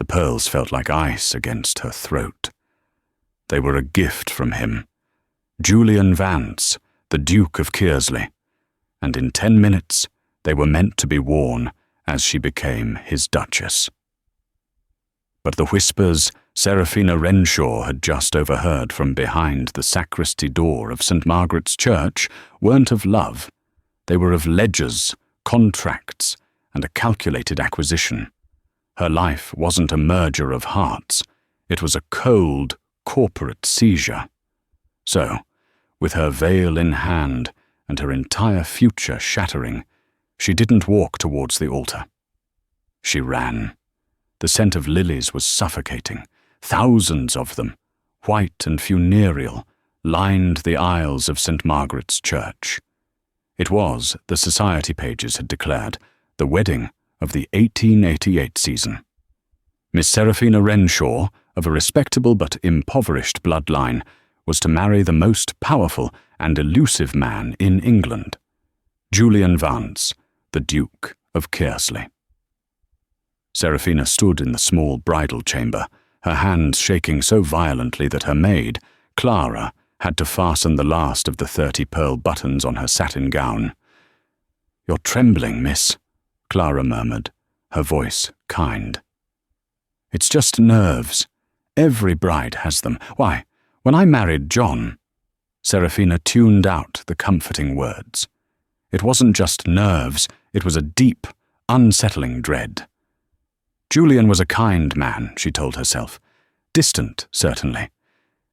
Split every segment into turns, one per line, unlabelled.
pearls felt like ice against her throat. They were a gift from him. Julian Vance, the Duke of Kearsley, and in 10 minutes they were meant to be worn as she became his Duchess. But the whispers Seraphina Renshaw had just overheard from behind the sacristy door of St. Margaret's Church weren't of love. They were of ledgers, contracts, and a calculated acquisition. Her life wasn't a merger of hearts. It was a cold, corporate seizure. So, with her veil in hand and her entire future shattering, she didn't walk towards the altar. She ran. The scent of lilies was suffocating. Thousands of them, white and funereal, lined the aisles of St. Margaret's Church. It was, the society pages had declared, the wedding of the 1888 season. Miss Seraphina Renshaw, of a respectable but impoverished bloodline, was to marry the most powerful and elusive man in England, Julian Vance, the Duke of Kearsley. Seraphina stood in the small bridal chamber, her hands shaking so violently that her maid, Clara, had to fasten the last of the 30 pearl buttons on her satin gown. "You're trembling, miss," Clara murmured, her voice kind. "It's just nerves. Every bride has them. Why, when I married John..." Seraphina tuned out the comforting words. It wasn't just nerves, it was a deep, unsettling dread. Julian was a kind man, she told herself. Distant, certainly.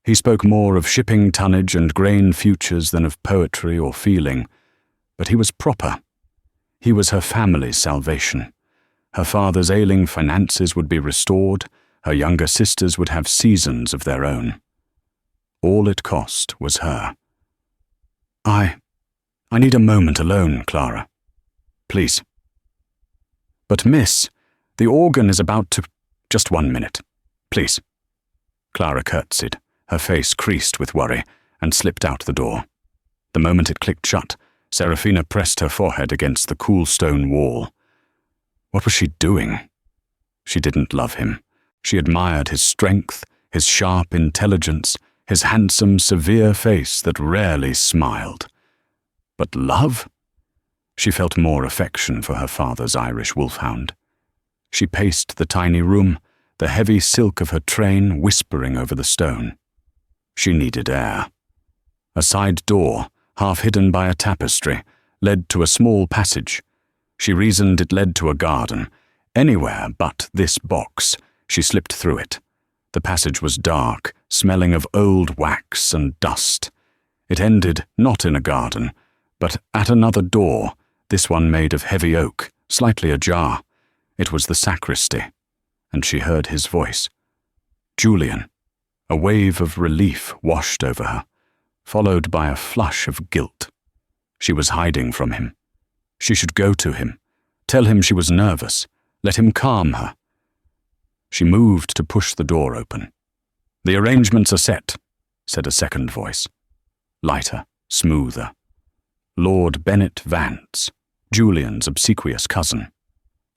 He spoke more of shipping tonnage and grain futures than of poetry or feeling. But he was proper. He was her family's salvation. Her father's ailing finances would be restored. Her younger sisters would have seasons of their own. All it cost was her. I need a moment alone, Clara. Please." "But miss, the organ is about to..." "Just 1 minute, please." Clara curtsied, her face creased with worry, and slipped out the door. The moment it clicked shut, Seraphina pressed her forehead against the cool stone wall. What was she doing? She didn't love him. She admired his strength, his sharp intelligence, his handsome, severe face that rarely smiled. But love? She felt more affection for her father's Irish wolfhound. She paced the tiny room, the heavy silk of her train whispering over the stone. She needed air. A side door, half hidden by a tapestry, led to a small passage. She reasoned it led to a garden. Anywhere but this box, she slipped through it. The passage was dark, smelling of old wax and dust. It ended not in a garden, but at another door, this one made of heavy oak, slightly ajar. It was the sacristy, and she heard his voice. Julian. A wave of relief washed over her, followed by a flush of guilt. She was hiding from him. She should go to him, tell him she was nervous, let him calm her. She moved to push the door open. "The arrangements are set," said a second voice. Lighter, smoother. Lord Bennet Vance, Julian's obsequious cousin.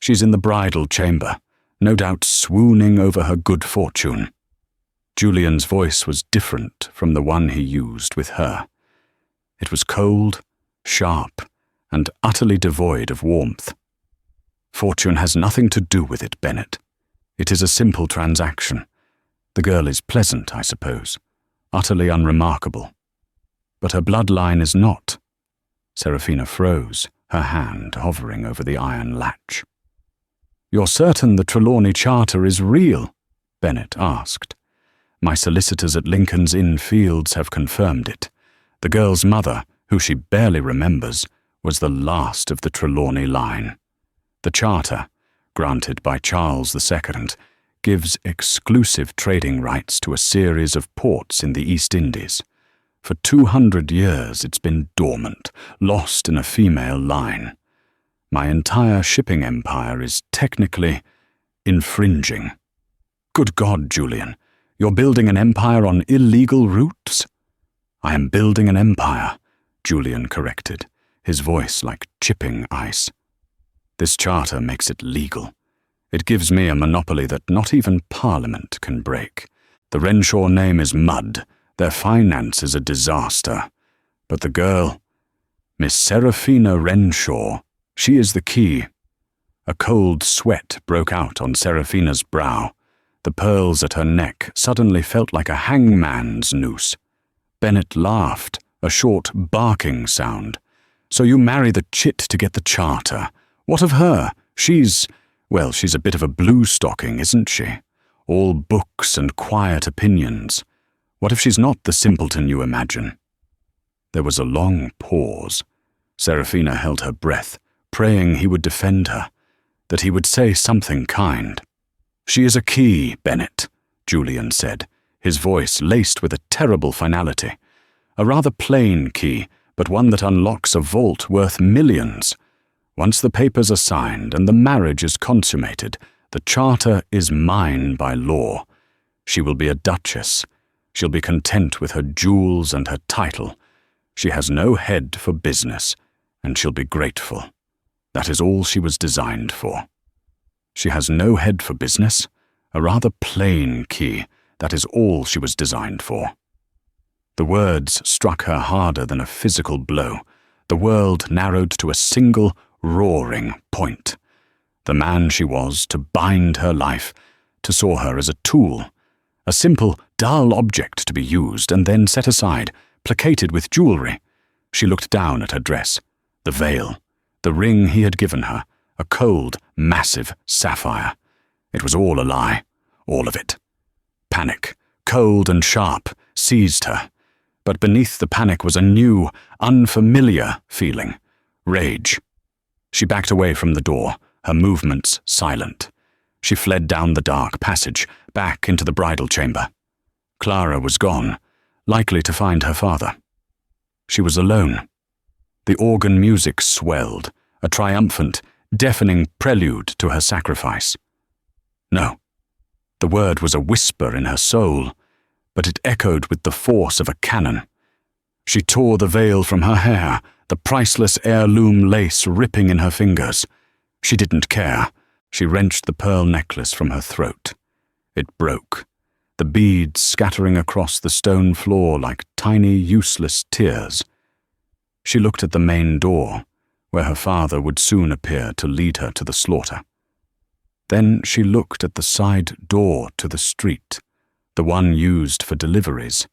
She's in the bridal chamber, no doubt swooning over her good fortune. Julian's voice was different from the one he used with her. It was cold, sharp, and utterly devoid of warmth. "Fortune has nothing to do with it, Bennet. It is a simple transaction. The girl is pleasant, I suppose, utterly unremarkable. But her bloodline is not." Seraphina froze, her hand hovering over the iron latch. "You're certain the Trelawney Charter is real?" Bennet asked. "My solicitors at Lincoln's Inn Fields have confirmed it. The girl's mother, who she barely remembers, was the last of the Trelawney line. The charter, granted by Charles II, gives exclusive trading rights to a series of ports in the East Indies. For 200 years it's been dormant, lost in a female line. My entire shipping empire is technically infringing." "Good God, Julian, you're building an empire on illegal routes?" "I am building an empire," Julian corrected, his voice like chipping ice. "This charter makes it legal. It gives me a monopoly that not even Parliament can break. The Renshaw name is mud. Their finance is a disaster. But the girl, Miss Seraphina Renshaw, she is the key. A cold sweat broke out on Seraphina's brow. The pearls at her neck suddenly felt like a hangman's noose. Bennet laughed, a short barking sound. "So you marry the chit to get the charter. What of her? She's a bit of a blue stocking, isn't she? All books and quiet opinions. What if she's not the simpleton you imagine?" There was a long pause. Seraphina held her breath, praying he would defend her, that he would say something kind. "She is a key, Bennet," Julian said, his voice laced with a terrible finality. "A rather plain key, but one that unlocks a vault worth millions. Once the papers are signed and the marriage is consummated, the charter is mine by law. She will be a duchess. She'll be content with her jewels and her title. She has no head for business, and she'll be grateful. That is all she was designed for. She has no head for business, a rather plain key, that is all she was designed for." The words struck her harder than a physical blow. The world narrowed to a single, roaring point. The man she was to bind her life, to saw her as a tool, a simple, dull object to be used and then set aside, placated with jewelry. She looked down at her dress, the veil, the ring he had given her, a cold, massive sapphire. It was all a lie, all of it. Panic, cold and sharp, seized her. But beneath the panic was a new, unfamiliar feeling, rage. She backed away from the door, her movements silent. She fled down the dark passage, back into the bridal chamber. Clara was gone, likely to find her father. She was alone. The organ music swelled, a triumphant, deafening prelude to her sacrifice. No, the word was a whisper in her soul, but it echoed with the force of a cannon. She tore the veil from her hair, the priceless heirloom lace ripping in her fingers. She didn't care. She wrenched the pearl necklace from her throat. It broke, the beads scattering across the stone floor like tiny, useless tears. She looked at the main door, where her father would soon appear to lead her to the slaughter. Then she looked at the side door to the street, the one used for deliveries.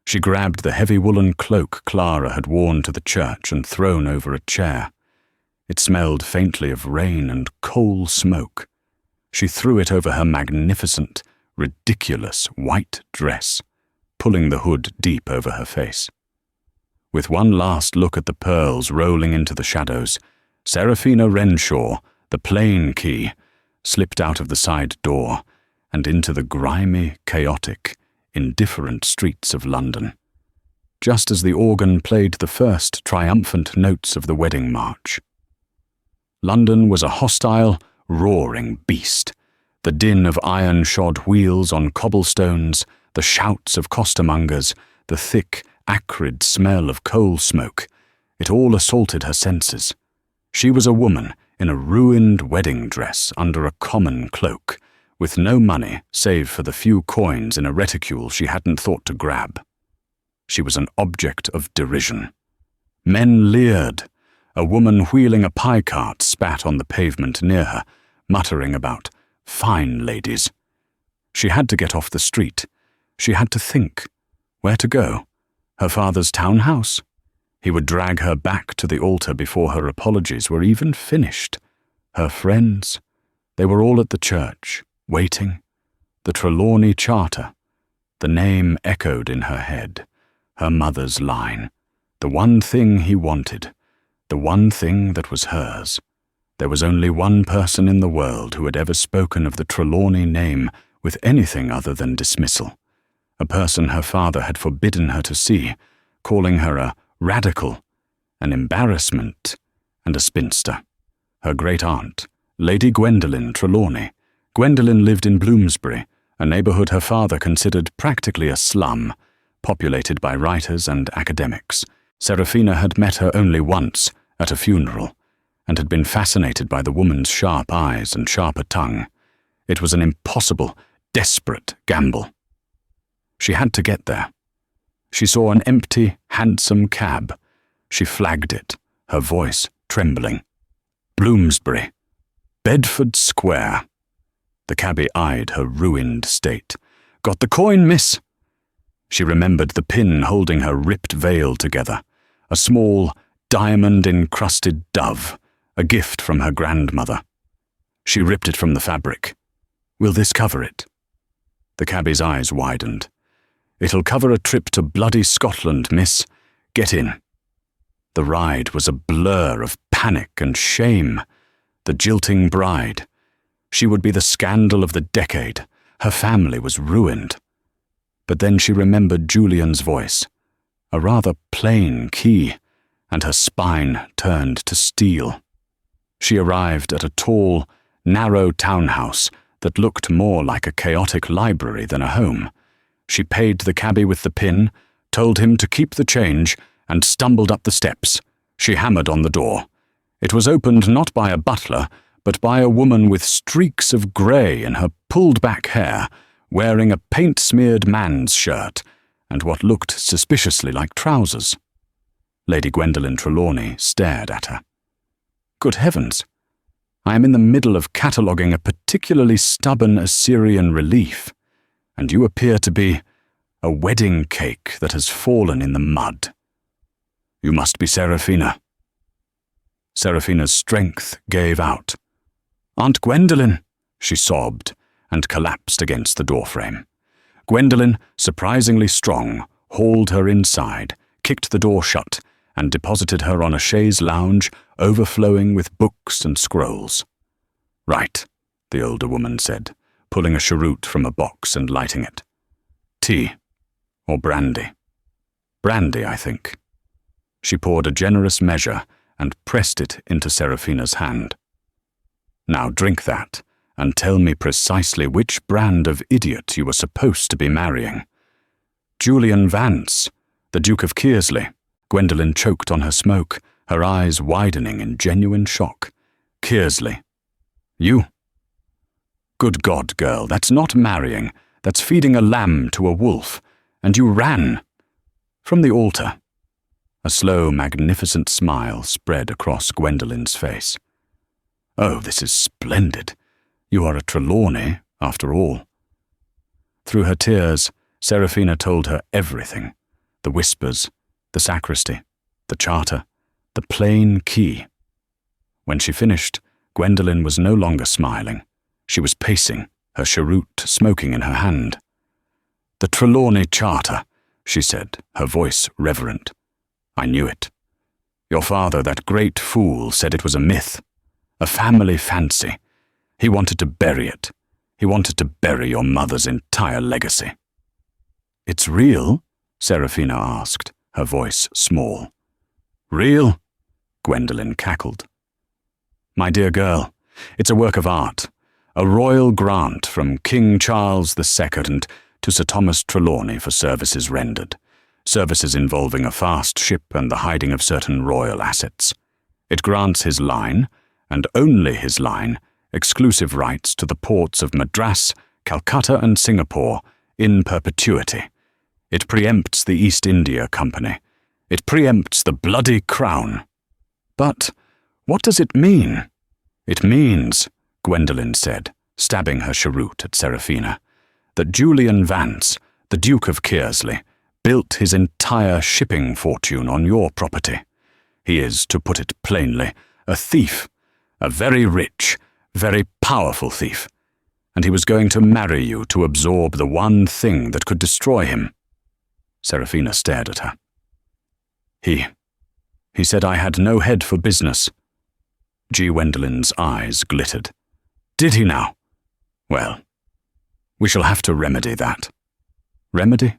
She grabbed the heavy woolen cloak Clara had worn to the church and thrown over a chair. It smelled faintly of rain and coal smoke. She threw it over her magnificent, ridiculous white dress, pulling the hood deep over her face. With one last look at the pearls rolling into the shadows, Seraphina Renshaw, the plain key, slipped out of the side door and into the grimy, chaotic, indifferent streets of London, just as the organ played the first triumphant notes of the wedding march. London was a hostile, roaring beast. The din of iron-shod wheels on cobblestones, the shouts of costermongers, the thick, acrid smell of coal smoke, it all assaulted her senses. She was a woman in a ruined wedding dress under a common cloak, with no money save for the few coins in a reticule she hadn't thought to grab. She was an object of derision. Men leered. A woman wheeling a pie cart spat on the pavement near her, muttering about fine ladies. She had to get off the street. She had to think. Where to go? Her father's townhouse? He would drag her back to the altar before her apologies were even finished. Her friends, they were all at the church, waiting. The Trelawney Charter. The name echoed in her head. Her mother's line. The one thing he wanted. The one thing that was hers. There was only one person in the world who had ever spoken of the Trelawney name with anything other than dismissal. A person her father had forbidden her to see, calling her a radical, an embarrassment, and a spinster. Her great-aunt, Lady Gwendolen Trelawney. Gwendolen lived in Bloomsbury, a neighbourhood her father considered practically a slum, populated by writers and academics. Seraphina had met her only once, at a funeral, and had been fascinated by the woman's sharp eyes and sharper tongue. It was an impossible, desperate gamble. She had to get there. She saw an empty, handsome cab. She flagged it, her voice trembling. Bloomsbury. Bedford Square. The cabby eyed her ruined state. "Got the coin, miss?" She remembered the pin holding her ripped veil together, a small, diamond-encrusted dove, a gift from her grandmother. She ripped it from the fabric. "Will this cover it?" The cabby's eyes widened. "It'll cover a trip to bloody Scotland, miss. Get in." The ride was a blur of panic and shame. The jilting bride. She would be the scandal of the decade. Her family was ruined. But then she remembered Julian's voice, a rather plain key, and her spine turned to steel. She arrived at a tall, narrow townhouse that looked more like a chaotic library than a home. She paid the cabby with the pin, told him to keep the change, and stumbled up the steps. She hammered on the door. It was opened not by a butler, but by a woman with streaks of grey in her pulled-back hair, wearing a paint-smeared man's shirt and what looked suspiciously like trousers. Lady Gwendolen Trelawney stared at her. "Good heavens! I am in the middle of cataloguing a particularly stubborn Assyrian relief, and you appear to be a wedding cake that has fallen in the mud. You must be Seraphina." Seraphina's strength gave out. "Aunt Gwendolen," she sobbed, and collapsed against the doorframe. Gwendolen, surprisingly strong, hauled her inside, kicked the door shut, and deposited her on a chaise lounge overflowing with books and scrolls. "Right," the older woman said, pulling a cheroot from a box and lighting it. "Tea. Or brandy. Brandy, I think." She poured a generous measure and pressed it into Seraphina's hand. "Now drink that, and tell me precisely which brand of idiot you were supposed to be marrying." "Julian Vance, the Duke of Kearsley." Gwendolen choked on her smoke, her eyes widening in genuine shock. "Kearsley. You? Good God, girl, that's not marrying. That's feeding a lamb to a wolf. And you ran. From the altar." A slow, magnificent smile spread across Gwendolen's face. "Oh, this is splendid. You are a Trelawney, after all." Through her tears, Seraphina told her everything. The whispers, the sacristy, the charter, the plain key. When she finished, Gwendolen was no longer smiling. She was pacing, her cheroot smoking in her hand. "The Trelawney Charter," she said, her voice reverent. "I knew it. Your father, that great fool, said it was a myth, a family fancy. He wanted to bury it. He wanted to bury your mother's entire legacy." "It's real?" Seraphina asked, her voice small. "Real?" Gwendolen cackled. "My dear girl, it's a work of art, a royal grant from King Charles II to Sir Thomas Trelawney for services rendered, services involving a fast ship and the hiding of certain royal assets. It grants his line, and only his line, exclusive rights to the ports of Madras, Calcutta and Singapore in perpetuity. It preempts the East India Company. It preempts the bloody crown." "But what does it mean?" "It means," Gwendolen said, stabbing her cheroot at Seraphina, "that Julian Vance, the Duke of Kearsley, built his entire shipping fortune on your property. He is, to put it plainly, a thief, a very rich, very powerful thief, and he was going to marry you to absorb the one thing that could destroy him." Seraphina stared at her. He said I had no head for business." Gwendolen's eyes glittered. "Did he now? Well, we shall have to remedy that." "Remedy?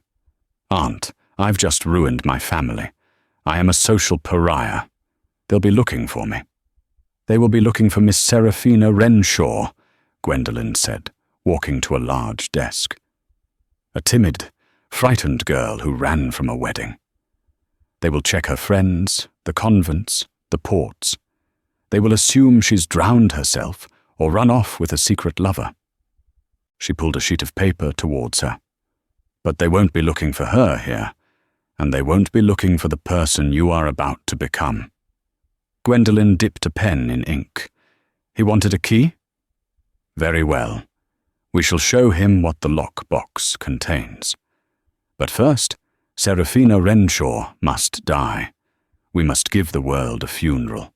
Aunt, I've just ruined my family. I am a social pariah. They'll be looking for me." "They will be looking for Miss Seraphina Renshaw," Gwendolen said, walking to a large desk. A timid, frightened girl who ran from a wedding. "They will check her friends, the convents, the ports. They will assume she's drowned herself or run off with a secret lover. She pulled a sheet of paper towards her. But they won't be looking for her here, and they won't be looking for the person you are about to become. Gwendolen dipped a pen in ink. He wanted a key? Very well. We shall show him what the lockbox contains. But first, Seraphina Renshaw must die. We must give the world a funeral,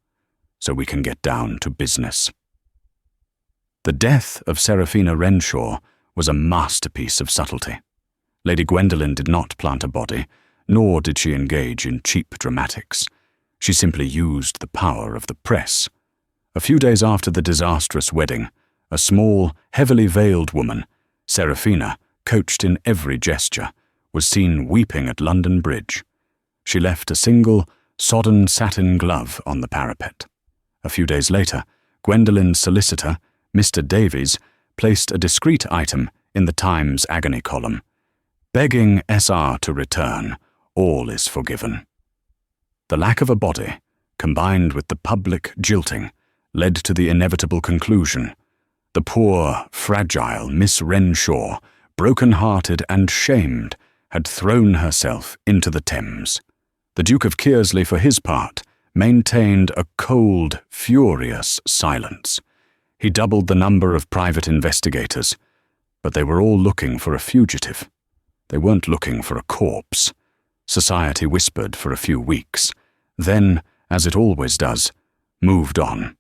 so we can get down to business. The death of Seraphina Renshaw was a masterpiece of subtlety. Lady Gwendolen did not plant a body, nor did she engage in cheap dramatics. She simply used the power of the press. A few days after the disastrous wedding, a small, heavily veiled woman, Seraphina, coached in every gesture, was seen weeping at London Bridge. She left a single, sodden satin glove on the parapet. A few days later, Gwendolen's solicitor, Mr. Davies, placed a discreet item in the Times agony column. Begging SR to return, all is forgiven. The lack of a body, combined with the public jilting, led to the inevitable conclusion. The poor, fragile Miss Renshaw, broken-hearted and shamed, had thrown herself into the Thames. The Duke of Kearsley, for his part, maintained a cold, furious silence. He doubled the number of private investigators, but they were all looking for a fugitive. They weren't looking for a corpse. Society whispered for a few weeks, then, as it always does, moved on.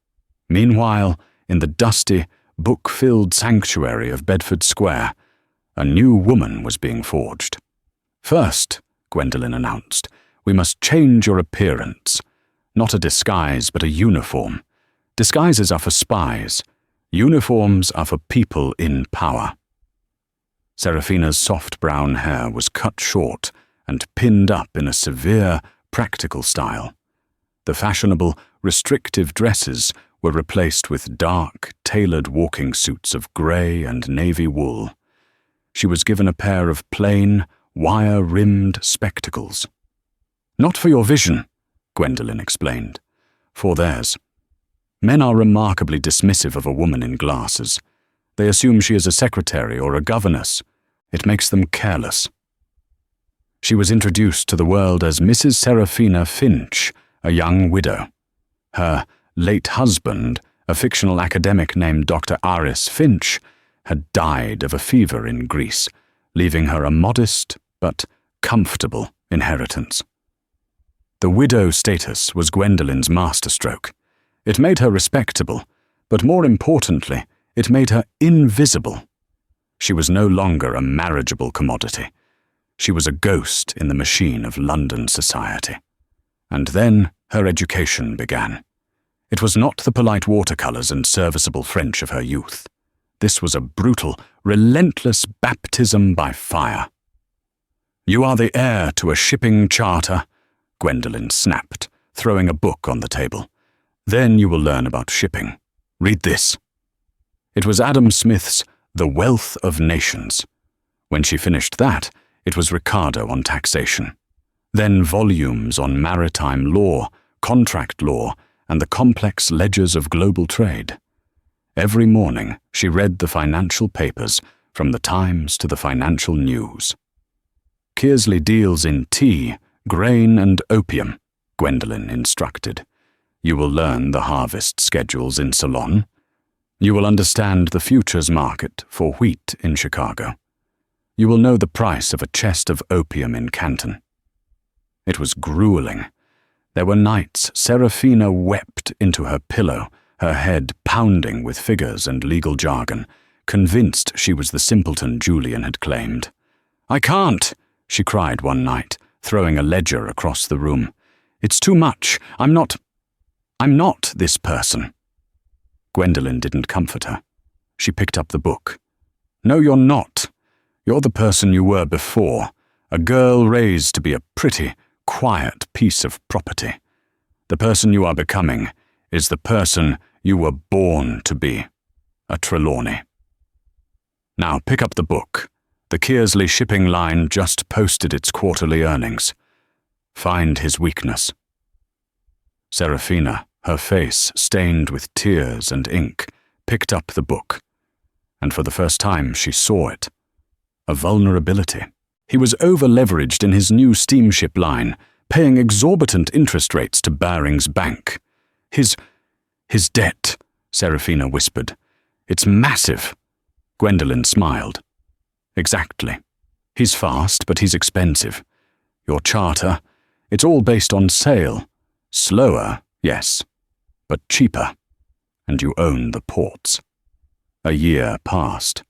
Meanwhile, in the dusty, book-filled sanctuary of Bedford Square, a new woman was being forged. First, Gwendolen announced, we must change your appearance. Not a disguise, but a uniform. Disguises are for spies. Uniforms are for people in power. Seraphina's soft brown hair was cut short and pinned up in a severe, practical style. The fashionable, restrictive dresses were replaced with dark, tailored walking suits of grey and navy wool. She was given a pair of plain, wire-rimmed spectacles. Not for your vision, Gwendolen explained. For theirs. Men are remarkably dismissive of a woman in glasses. They assume she is a secretary or a governess. It makes them careless. She was introduced to the world as Mrs. Seraphina Finch, a young widow. Her late husband, a fictional academic named Dr. Aris Finch, had died of a fever in Greece, leaving her a modest but comfortable inheritance. The widow status was Gwendolen's masterstroke. It made her respectable, but more importantly, it made her invisible. She was no longer a marriageable commodity. She was a ghost in the machine of London society. And then her education began. It was not the polite watercolours and serviceable French of her youth. This was a brutal, relentless baptism by fire. You are the heir to a shipping charter, Gwendolen snapped, throwing a book on the table. Then you will learn about shipping. Read this. It was Adam Smith's The Wealth of Nations. When she finished that, it was Ricardo on taxation. Then volumes on maritime law, contract law, and the complex ledgers of global trade. Every morning, she read the financial papers, from the Times to the Financial News. Kearsley deals in tea, grain, and opium, Gwendolen instructed. You will learn the harvest schedules in Ceylon. You will understand the futures market for wheat in Chicago. You will know the price of a chest of opium in Canton. It was grueling. There were nights Seraphina wept into her pillow, her head pounding with figures and legal jargon, convinced she was the simpleton Julian had claimed. I can't, she cried one night, throwing a ledger across the room. It's too much. I'm not this person. Gwendolen didn't comfort her. She picked up the book. No, you're not. You're the person you were before, a girl raised to be a pretty, quiet piece of property. The person you are becoming is the person you were born to be, a Trelawney. Now pick up the book. The Kearsley shipping line just posted its quarterly earnings. Find his weakness. Seraphina Her face, stained with tears and ink, picked up the book, and for the first time she saw it. A vulnerability. He was over-leveraged in his new steamship line, paying exorbitant interest rates to Baring's bank. His debt, Seraphina whispered. It's massive. Gwendolen smiled. Exactly. He's fast, but he's expensive. Your charter, it's all based on sale. Slower, yes, but cheaper. And you own the ports. A year passed.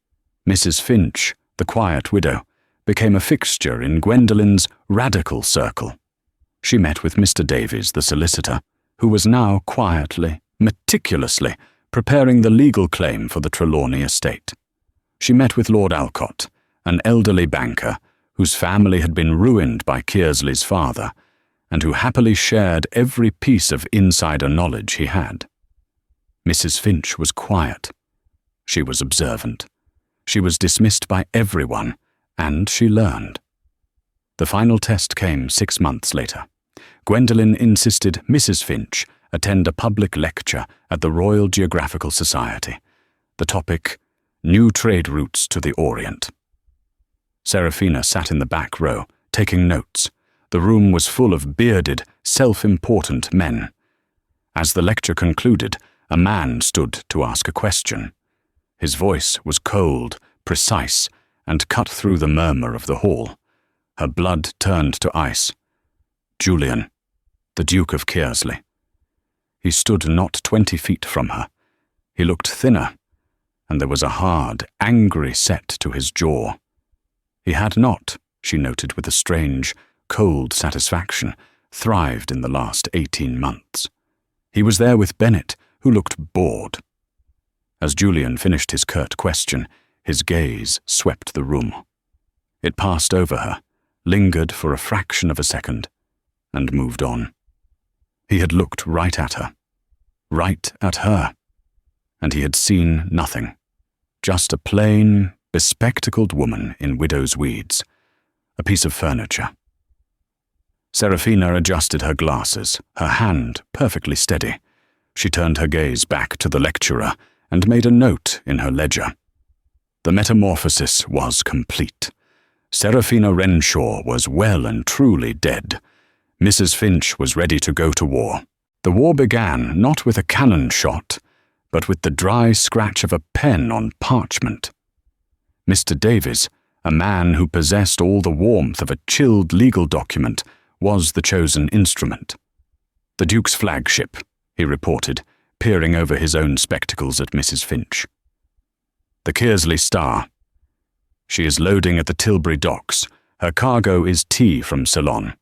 Mrs. Finch, the quiet widow, became a fixture in Gwendolen's radical circle. She met with Mr. Davies, the solicitor, who was now quietly, meticulously, preparing the legal claim for the Trelawney estate. She met with Lord Alcott, an elderly banker whose family had been ruined by Kearsley's father, and who happily shared every piece of insider knowledge he had. Mrs. Finch was quiet. She was observant. She was dismissed by everyone, and she learned. The final test came 6 months later. Gwendolen insisted Mrs. Finch attend a public lecture at the Royal Geographical Society. The topic, New Trade Routes to the Orient. Seraphina sat in the back row, taking notes. The room was full of bearded, self-important men. As the lecture concluded, a man stood to ask a question. His voice was cold, precise, and cut through the murmur of the hall. Her blood turned to ice. Julian, the Duke of Kearsley. He stood not 20 feet from her. He looked thinner, and there was a hard, angry set to his jaw. He had not, she noted with a strange, cold satisfaction, thrived in the last 18 months. He was there with Bennet, who looked bored. As Julian finished his curt question, his gaze swept the room. It passed over her, lingered for a fraction of a second, and moved on. He had looked right at her, and he had seen nothing. Just a plain, bespectacled woman in widow's weeds, a piece of furniture. Seraphina adjusted her glasses, her hand perfectly steady. She turned her gaze back to the lecturer and made a note in her ledger. The metamorphosis was complete. Seraphina Renshaw was well and truly dead. Mrs. Finch was ready to go to war. The war began not with a cannon shot, but with the dry scratch of a pen on parchment. Mr. Davies, a man who possessed all the warmth of a chilled legal document, was the chosen instrument. The Duke's flagship, he reported, peering over his own spectacles at Mrs. Finch. The Kearsley Star. She is loading at the Tilbury docks. Her cargo is tea from Ceylon.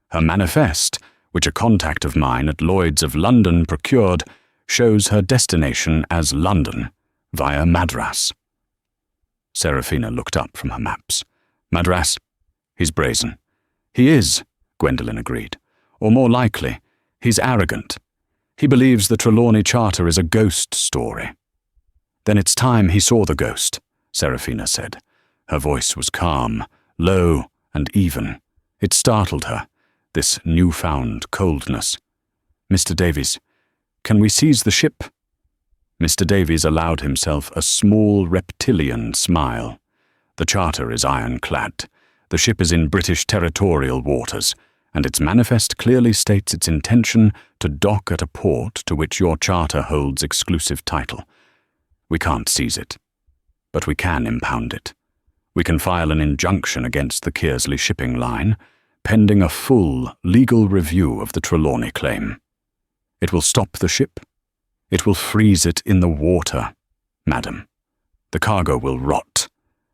Her manifest, which a contact of mine at Lloyd's of London procured, shows her destination as London, via Madras. Seraphina looked up from her maps. Madras? He's brazen. He is, Gwendolen agreed. Or more likely, he's arrogant. He believes the Trelawney Charter is a ghost story. Then it's time he saw the ghost, Seraphina said. Her voice was calm, low and even. It startled her, this newfound coldness. Mr. Davies, can we seize the ship? Mr. Davies allowed himself a small reptilian smile. The charter is ironclad. The ship is in British territorial waters, and its manifest clearly states its intention to dock at a port to which your charter holds exclusive title. We can't seize it, but we can impound it. We can file an injunction against the Kearsley shipping line, pending a full legal review of the Trelawney claim. It will stop the ship. It will freeze it in the water, madam. The cargo will rot.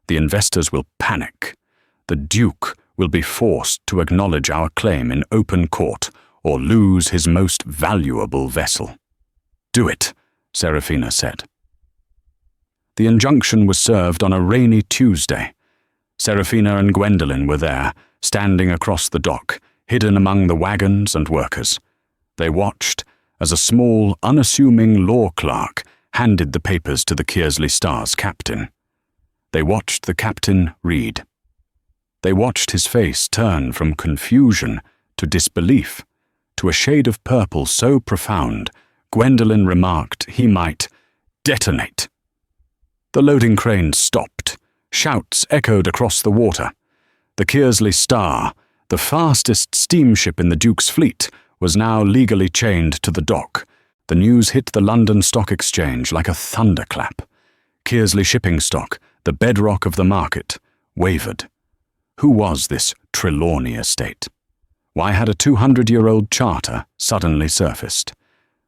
The investors will panic. The Duke will be forced to acknowledge our claim in open court or lose his most valuable vessel. Do it, Seraphina said. The injunction was served on a rainy Tuesday. Seraphina and Gwendolen were there, standing across the dock, hidden among the wagons and workers. They watched as a small, unassuming law clerk handed the papers to the Kearsley Star's captain. They watched the captain read. They watched his face turn from confusion to disbelief, to a shade of purple so profound, Gwendolen remarked he might detonate. The loading crane stopped. Shouts echoed across the water. The Kearsley Star, the fastest steamship in the Duke's fleet, was now legally chained to the dock. The news hit the London Stock Exchange like a thunderclap. Kearsley shipping stock, the bedrock of the market, wavered. Who was this Trelawney estate? Why had a 200-year-old charter suddenly surfaced?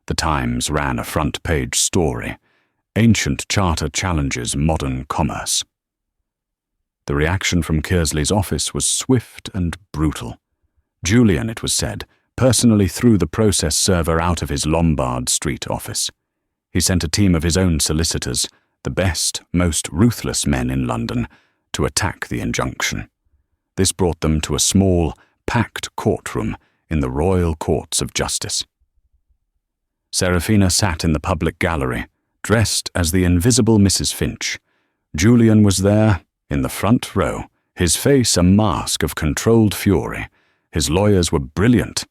The Times ran a front-page story. Ancient charter challenges modern commerce. The reaction from Kearsley's office was swift and brutal. Julian, it was said, personally threw the process server out of his Lombard Street office. He sent a team of his own solicitors, the best, most ruthless men in London, to attack the injunction. This brought them to a small, packed courtroom in the Royal Courts of Justice. Seraphina sat in the public gallery, dressed as the invisible Mrs. Finch. Julian was there, in the front row, his face a mask of controlled fury. His lawyers were brilliant.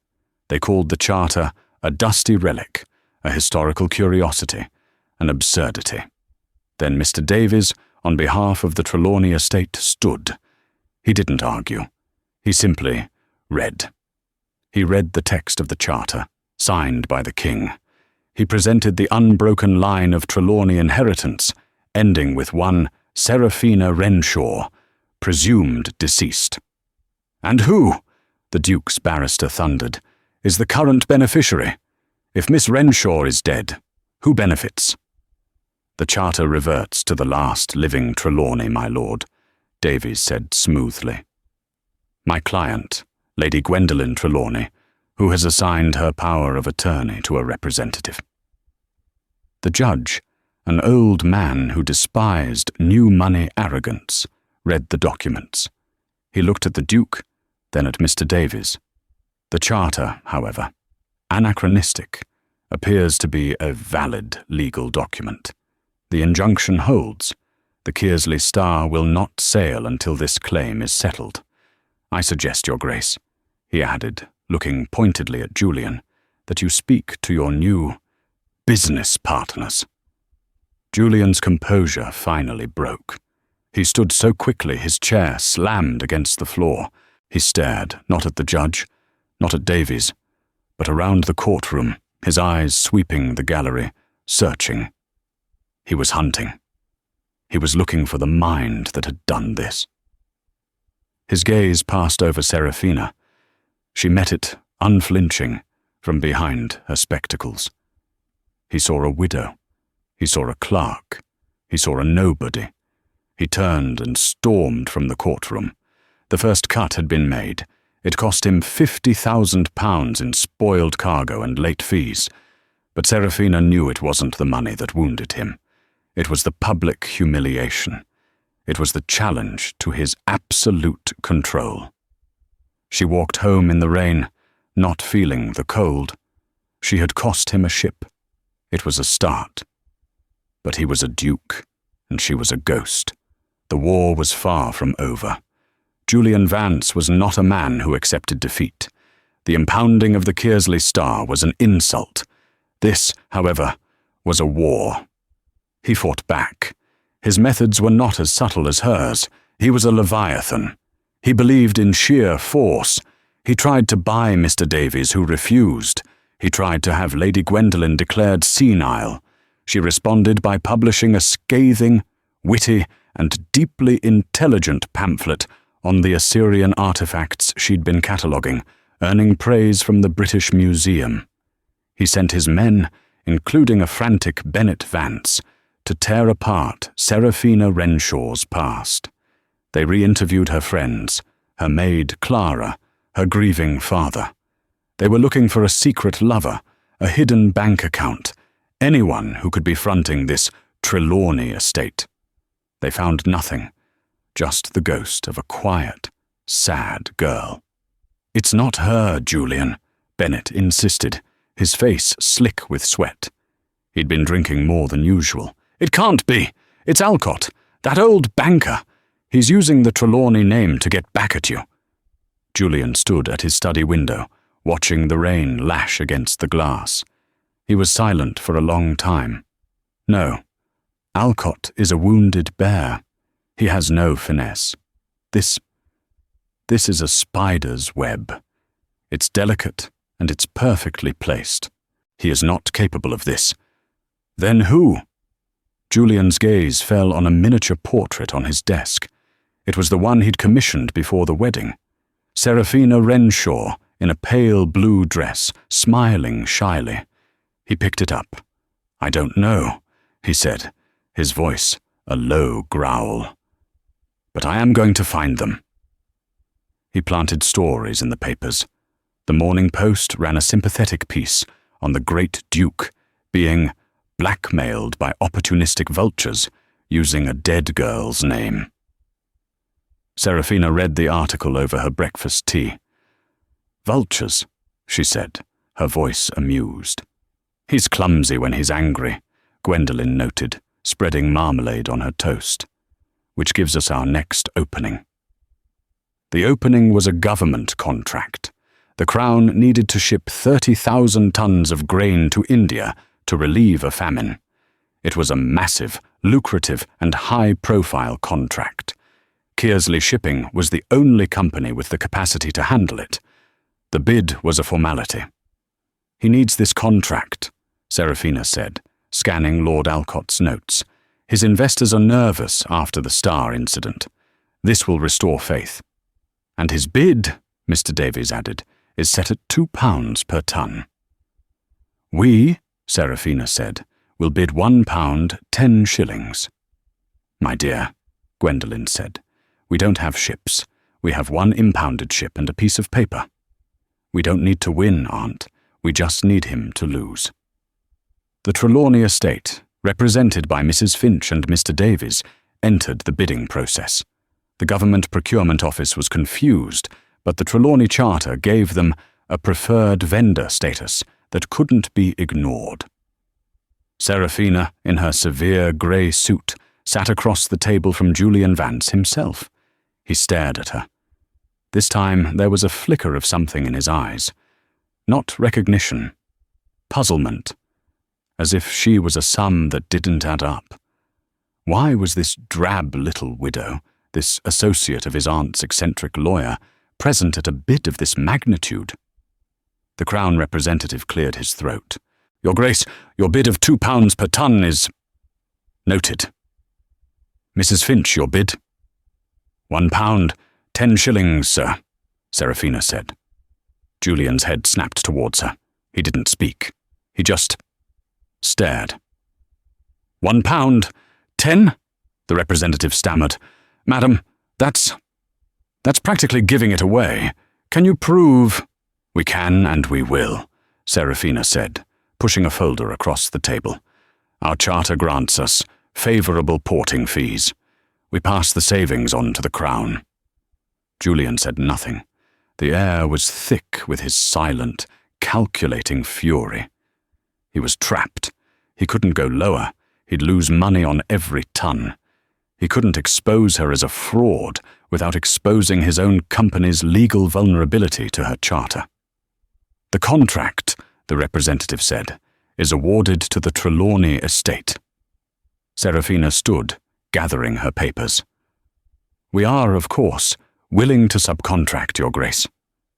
They called the charter a dusty relic, a historical curiosity, an absurdity. Then Mr. Davies, on behalf of the Trelawney estate, stood. He didn't argue. He simply read. He read the text of the charter, signed by the king. He presented the unbroken line of Trelawney inheritance, ending with one Seraphina Renshaw, presumed deceased. "And who," the Duke's barrister thundered, "is the current beneficiary? If Miss Renshaw is dead, who benefits?" "The charter reverts to the last living Trelawney, my lord," Davies said smoothly. "My client, Lady Gwendolen Trelawney, who has assigned her power of attorney to a representative." The judge, an old man who despised new money arrogance, read the documents. He looked at the Duke, then at Mr. Davies. The charter, however, anachronistic, appears to be a valid legal document. The injunction holds. The Kearsley Star will not sail until this claim is settled. I suggest, Your Grace, he added, looking pointedly at Julian, that you speak to your new business partners. Julian's composure finally broke. He stood so quickly his chair slammed against the floor. He stared, not at the judge, not at Davies, but around the courtroom, his eyes sweeping the gallery, searching. He was hunting. He was looking for the mind that had done this. His gaze passed over Seraphina. She met it, unflinching, from behind her spectacles. He saw a widow. He saw a clerk. He saw a nobody. He turned and stormed from the courtroom. The first cut had been made. It cost him £50,000 in spoiled cargo and late fees. But Seraphina knew it wasn't the money that wounded him. It was the public humiliation. It was the challenge to his absolute control. She walked home in the rain, not feeling the cold. She had cost him a ship. It was a start. But he was a duke, and she was a ghost. The war was far from over. Julian Vance was not a man who accepted defeat. The impounding of the Kearsley Star was an insult. This, however, was a war. He fought back. His methods were not as subtle as hers. He was a leviathan. He believed in sheer force. He tried to buy Mr. Davies, who refused. He tried to have Lady Gwendolen declared senile. She responded by publishing a scathing, witty, and deeply intelligent pamphlet on the Assyrian artifacts she'd been cataloguing, earning praise from the British Museum. He sent his men, including a frantic Bennet Vance, to tear apart Seraphina Renshaw's past. They re-interviewed her friends, her maid Clara, her grieving father. They were looking for a secret lover, a hidden bank account, anyone who could be fronting this Trelawney estate. They found nothing, just the ghost of a quiet, sad girl. "It's not her, Julian," Bennet insisted, his face slick with sweat. He'd been drinking more than usual. "It can't be. It's Alcott, that old banker. He's using the Trelawney name to get back at you." Julian stood at his study window, watching the rain lash against the glass. He was silent for a long time. No, Alcott is a wounded bear. He has no finesse. This is a spider's web. It's delicate, and it's perfectly placed. He is not capable of this. Then who? Julian's gaze fell on a miniature portrait on his desk. It was the one he'd commissioned before the wedding. Seraphina Renshaw, in a pale blue dress, smiling shyly. He picked it up. "I don't know," he said, his voice a low growl. "But I am going to find them." He planted stories in the papers. The Morning Post ran a sympathetic piece on the great Duke being blackmailed by opportunistic vultures using a dead girl's name. Seraphina read the article over her breakfast tea. "Vultures," she said, her voice amused. "He's clumsy when he's angry," Gwendolen noted, spreading marmalade on her toast. Which gives us our next opening. The opening was a government contract. The Crown needed to ship 30,000 tons of grain to India to relieve a famine. It was a massive, lucrative, and high-profile contract. Kearsley Shipping was the only company with the capacity to handle it. The bid was a formality. "He needs this contract," Seraphina said, scanning Lord Alcott's notes. "His investors are nervous after the Star incident. This will restore faith. And his bid," Mr. Davies added, "is set at £2 per ton." "We," Seraphina said, "will bid £1 10 shillings. "My dear," Gwendolen said, "we don't have ships. We have one impounded ship and a piece of paper. We don't need to win, Aunt. We just need him to lose." The Trelawney estate, represented by Mrs. Finch and Mr. Davies, entered the bidding process. The Government Procurement Office was confused, but the Trelawney Charter gave them a preferred vendor status that couldn't be ignored. Seraphina, in her severe grey suit, sat across the table from Julian Vance himself. He stared at her. This time there was a flicker of something in his eyes. Not recognition. Puzzlement. As if she was a sum that didn't add up. Why was this drab little widow, this associate of his aunt's eccentric lawyer, present at a bid of this magnitude? The Crown representative cleared his throat. "Your Grace, your bid of £2 per ton is..." "Noted." "Mrs. Finch, your bid?" £1 10 shillings, sir," Seraphina said. Julian's head snapped towards her. He didn't speak. He just stared. £1 10? The representative stammered. "Madam, that's practically giving it away. Can you prove..." "We can and we will," Seraphina said, pushing a folder across the table. "Our charter grants us favourable porting fees. We pass the savings on to the Crown." Julian said nothing. The air was thick with his silent, calculating fury. He was trapped. He couldn't go lower. He'd lose money on every ton. He couldn't expose her as a fraud without exposing his own company's legal vulnerability to her charter. "The contract," the representative said, "is awarded to the Trelawney estate." Seraphina stood, gathering her papers. "We are, of course, willing to subcontract, Your Grace,"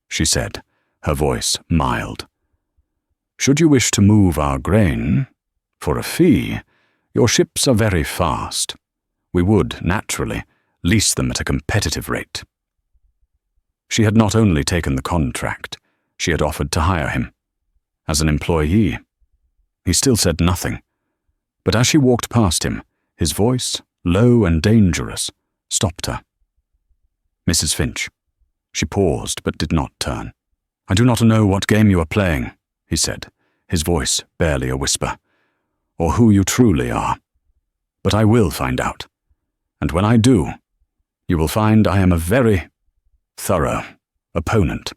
she said, her voice mild. "Should you wish to move our grain, for a fee, your ships are very fast. We would, naturally, lease them at a competitive rate." She had not only taken the contract, she had offered to hire him. As an employee. He still said nothing. But as she walked past him, his voice, low and dangerous, stopped her. "Mrs. Finch." She paused but did not turn. "I do not know what game you are playing," he said, his voice barely a whisper, "or who you truly are. But I will find out. And when I do, you will find I am a very thorough opponent."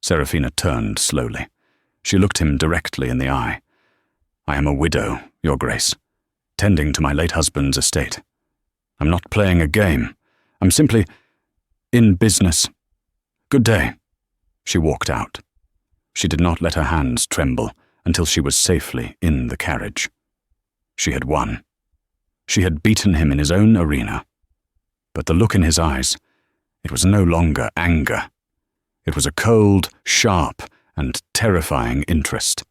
Seraphina turned slowly. She looked him directly in the eye. "I am a widow, Your Grace, tending to my late husband's estate. I'm not playing a game. I'm simply in business. Good day." She walked out. She did not let her hands tremble until she was safely in the carriage. She had won. She had beaten him in his own arena. But the look in his eyes, it was no longer anger. It was a cold, sharp, and terrifying interest.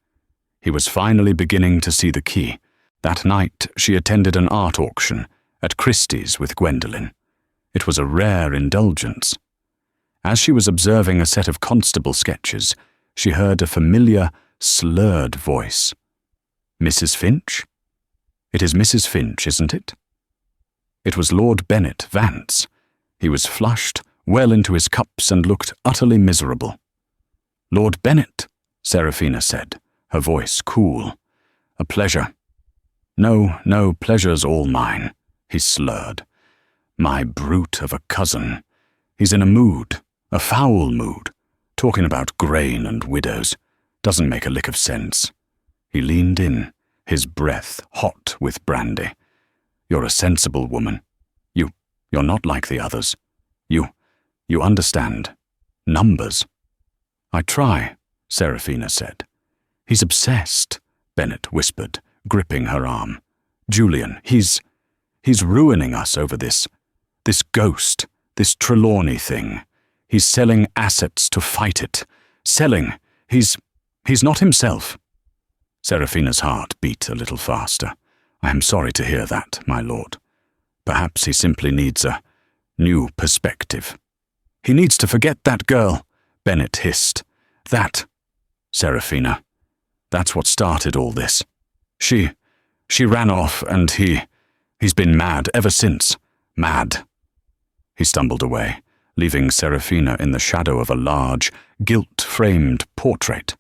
He was finally beginning to see the key. That night she attended an art auction at Christie's with Gwendolen. It was a rare indulgence. As she was observing a set of constable sketches, she heard a familiar, slurred voice. "Mrs. Finch? It is Mrs. Finch, isn't it?" It was Lord Bennet Vance. He was flushed, well into his cups, and looked utterly miserable. "Lord Bennet," Seraphina said, her voice cool. "A pleasure." No, pleasure's all mine," he slurred. "My brute of a cousin. He's in a mood, a foul mood, talking about grain and widows. Doesn't make a lick of sense." He leaned in, his breath hot with brandy. "You're a sensible woman. You're not like the others. You understand. Numbers." "I try," Seraphina said. "He's obsessed," Bennet whispered, gripping her arm. "Julian, he's ruining us over this ghost, this Trelawney thing. He's selling assets to fight it. Selling. He's not himself." Seraphina's heart beat a little faster. "I am sorry to hear that, my lord. Perhaps he simply needs a new perspective." "He needs to forget that girl," Bennet hissed. "That, Seraphina, that's what started all this. She ran off, and he's been mad ever since. Mad." He stumbled away, leaving Seraphina in the shadow of a large, gilt-framed portrait.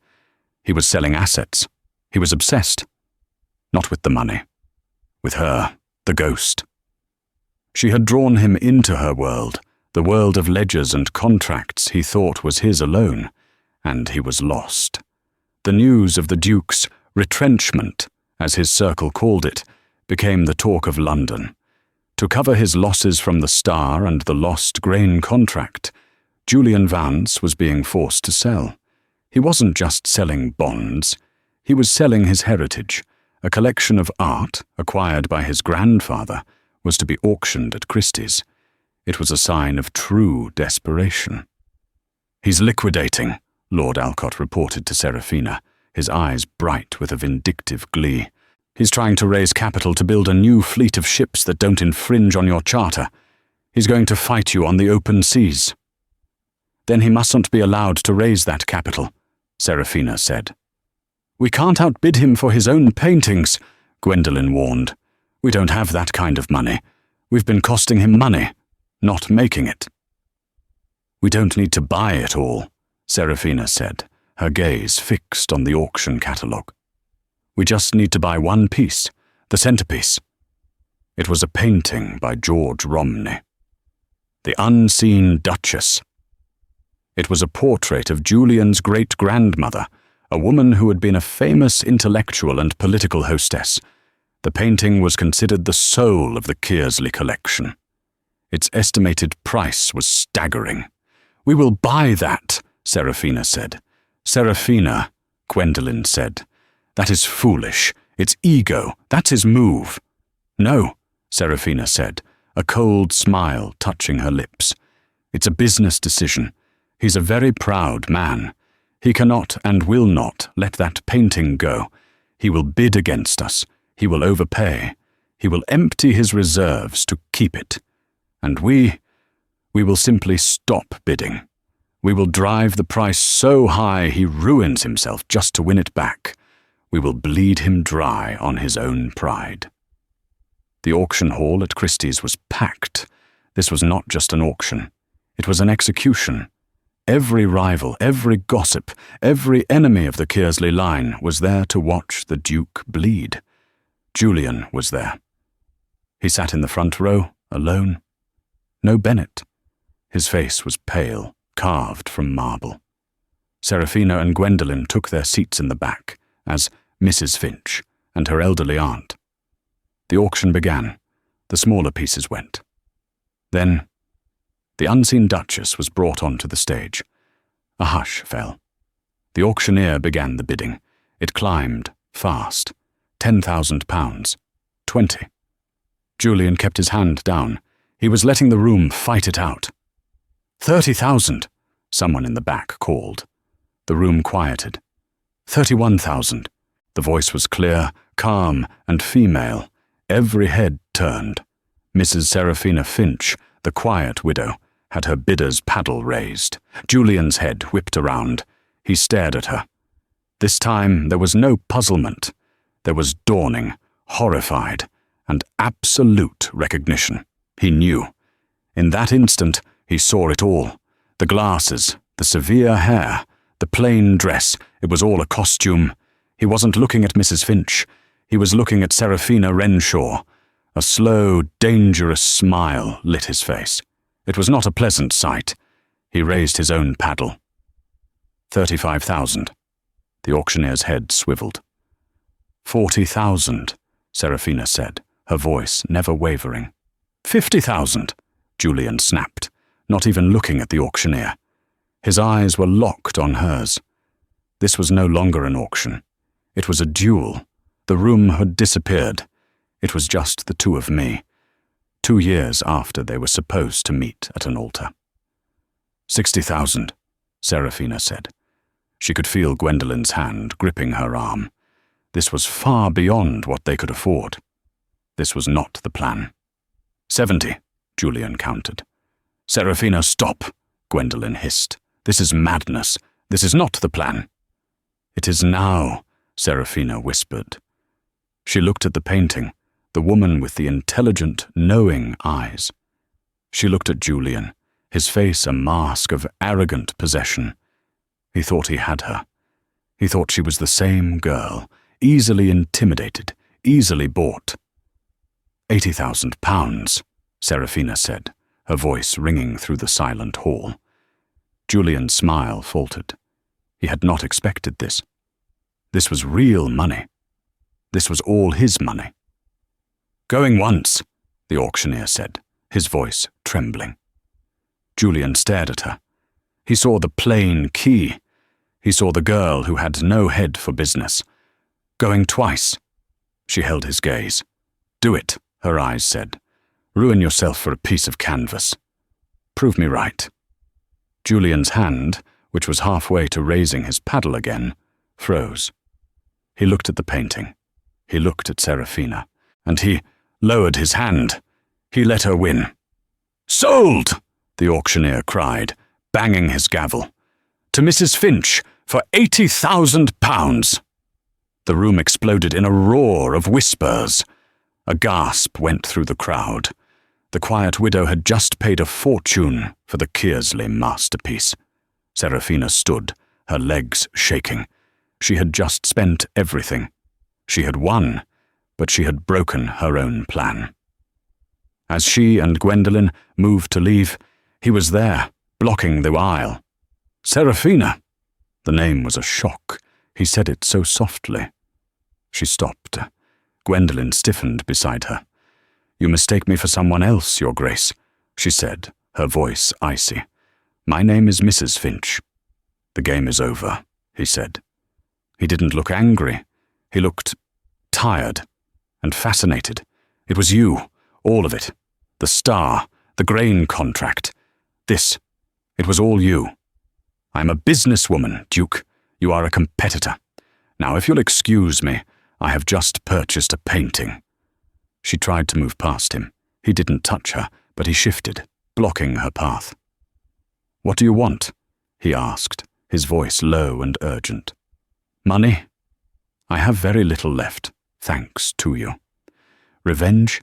He was selling assets. He was obsessed. Not with the money. With her, the ghost. She had drawn him into her world, the world of ledgers and contracts he thought was his alone, and he was lost. The news of the Duke's retrenchment, as his circle called it, became the talk of London. To cover his losses from the Star and the lost grain contract, Julian Vance was being forced to sell. He wasn't just selling bonds. He was selling his heritage. A collection of art, acquired by his grandfather, was to be auctioned at Christie's. It was a sign of true desperation. "He's liquidating," Lord Alcott reported to Seraphina, his eyes bright with a vindictive glee. "He's trying to raise capital to build a new fleet of ships that don't infringe on your charter. He's going to fight you on the open seas." "Then he mustn't be allowed to raise that capital," Seraphina said. "We can't outbid him for his own paintings," Gwendolen warned. "We don't have that kind of money. We've been costing him money, not making it." "We don't need to buy it all," Seraphina said, her gaze fixed on the auction catalogue. "We just need to buy one piece, the centerpiece." It was a painting by George Romney. The Unseen Duchess. It was a portrait of Julian's great-grandmother, a woman who had been a famous intellectual and political hostess. The painting was considered the soul of the Kearsley collection. Its estimated price was staggering. "We will buy that," Seraphina said. "Seraphina," Gwendolen said. "That is foolish. It's ego. That's his move." "No," Seraphina said, a cold smile touching her lips. "It's a business decision. He's a very proud man. He cannot and will not let that painting go. He will bid against us. He will overpay. He will empty his reserves to keep it. And we will simply stop bidding. We will drive the price so high he ruins himself just to win it back. We will bleed him dry on his own pride." The auction hall at Christie's was packed. This was not just an auction. It was an execution. Every rival, every gossip, every enemy of the Kearsley line was there to watch the Duke bleed. Julian was there. He sat in the front row, alone. No Bennet. His face was pale, carved from marble. Seraphina and Gwendolen took their seats in the back, as Mrs. Finch and her elderly aunt. The auction began. The smaller pieces went. Then the Unseen Duchess was brought onto the stage. A hush fell. The auctioneer began the bidding. It climbed, fast. £10,000. 20. Julian kept his hand down. He was letting the room fight it out. 30,000, someone in the back called. The room quieted. 31,000. The voice was clear, calm, and female. Every head turned. Mrs. Seraphina Finch, the quiet widow, had her bidder's paddle raised. Julian's head whipped around. He stared at her. This time there was no puzzlement. There was dawning, horrified, and absolute recognition. He knew. In that instant, he saw it all. The glasses, the severe hair, the plain dress. It was all a costume. He wasn't looking at Mrs. Finch. He was looking at Seraphina Renshaw. A slow, dangerous smile lit his face. It was not a pleasant sight. He raised his own paddle. 35,000. The auctioneer's head swiveled. 40,000, Seraphina said, her voice never wavering. 50,000, Julian snapped, not even looking at the auctioneer. His eyes were locked on hers. This was no longer an auction. It was a duel. The room had disappeared. It was just the two of me. 2 years after they were supposed to meet at an altar. 60,000, Seraphina said. She could feel Gwendolyn's hand gripping her arm. This was far beyond what they could afford. This was not the plan. 70, Julian countered. Seraphina, stop, Gwendolyn hissed. This is madness. This is not the plan. It is now, Seraphina whispered. She looked at the painting, the woman with the intelligent, knowing eyes. She looked at Julian, his face a mask of arrogant possession. He thought he had her. He thought she was the same girl, easily intimidated, easily bought. 80,000 pounds, Seraphina said, her voice ringing through the silent hall. Julian's smile faltered. He had not expected this. This was real money. This was all his money. Going once, the auctioneer said, his voice trembling. Julian stared at her. He saw the plain key. He saw the girl who had no head for business. Going twice. She held his gaze. Do it, her eyes said. Ruin yourself for a piece of canvas. Prove me right. Julian's hand, which was halfway to raising his paddle again, froze. He looked at the painting. He looked at Seraphina. And he lowered his hand. He let her win. Sold! The auctioneer cried, banging his gavel. To Mrs. Finch for £80,000. The room exploded in a roar of whispers. A gasp went through the crowd. The quiet widow had just paid a fortune for the Kearsley masterpiece. Seraphina stood, her legs shaking. She had just spent everything. She had won, but she had broken her own plan. As she and Gwendolyn moved to leave, he was there, blocking the aisle. Seraphina! The name was a shock. He said it so softly. She stopped. Gwendolyn stiffened beside her. You mistake me for someone else, Your Grace, she said, her voice icy. My name is Mrs. Finch. The game is over, he said. He didn't look angry. He looked tired and fascinated. It was you, all of it. The star, the grain contract. This, it was all you. I am a businesswoman, Duke. You are a competitor. Now, if you'll excuse me, I have just purchased a painting. She tried to move past him. He didn't touch her, but he shifted, blocking her path. What do you want? He asked, his voice low and urgent. Money? I have very little left, thanks to you. Revenge?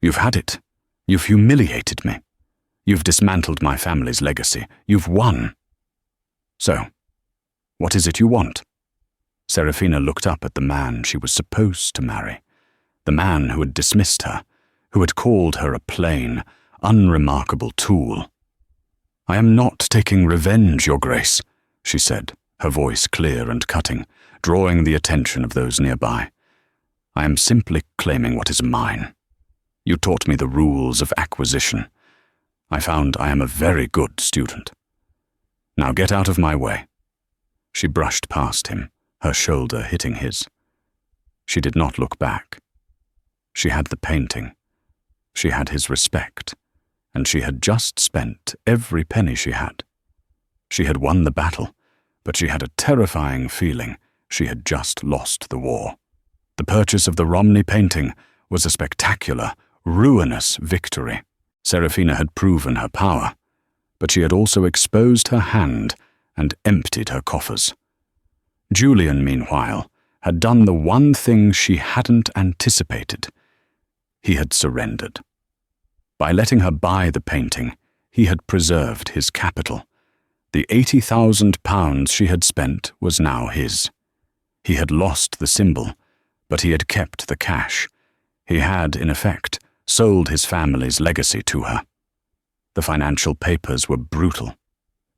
You've had it. You've humiliated me. You've dismantled my family's legacy. You've won. So, what is it you want? Seraphina looked up at the man she was supposed to marry, the man who had dismissed her, who had called her a plain, unremarkable tool. I am not taking revenge, Your Grace, she said, her voice clear and cutting, drawing the attention of those nearby. I am simply claiming what is mine. You taught me the rules of acquisition. I found I am a very good student. Now get out of my way. She brushed past him, her shoulder hitting his. She did not look back. She had the painting. She had his respect, and she had just spent every penny she had. She had won the battle, but she had a terrifying feeling she had just lost the war. The purchase of the Romney painting was a spectacular, ruinous victory. Seraphina had proven her power, but she had also exposed her hand and emptied her coffers. Julian, meanwhile, had done the one thing she hadn't anticipated. He had surrendered. By letting her buy the painting, he had preserved his capital. The £80,000 she had spent was now his. He had lost the symbol, but he had kept the cash. He had, in effect, sold his family's legacy to her. The financial papers were brutal.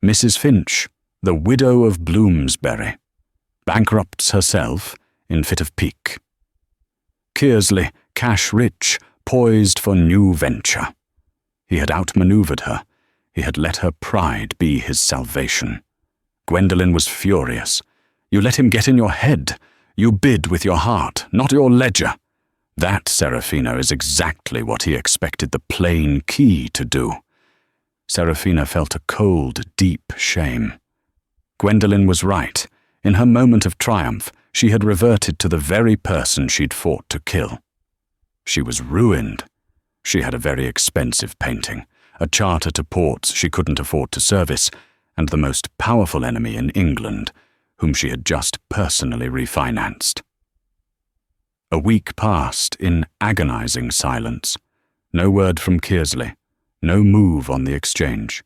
Mrs. Finch, the widow of Bloomsbury, bankrupts herself in fit of pique. Kearsley, cash-rich, poised for new venture. He had outmaneuvered her. He had let her pride be his salvation. Gwendolen was furious. You let him get in your head. You bid with your heart, not your ledger. That, Seraphina, is exactly what he expected the plain key to do. Seraphina felt a cold, deep shame. Gwendolen was right. In her moment of triumph, she had reverted to the very person she'd fought to kill. She was ruined. She had a very expensive painting, a charter to ports she couldn't afford to service, and the most powerful enemy in England, whom she had just personally refinanced. A week passed in agonizing silence. No word from Kearsley, no move on the exchange.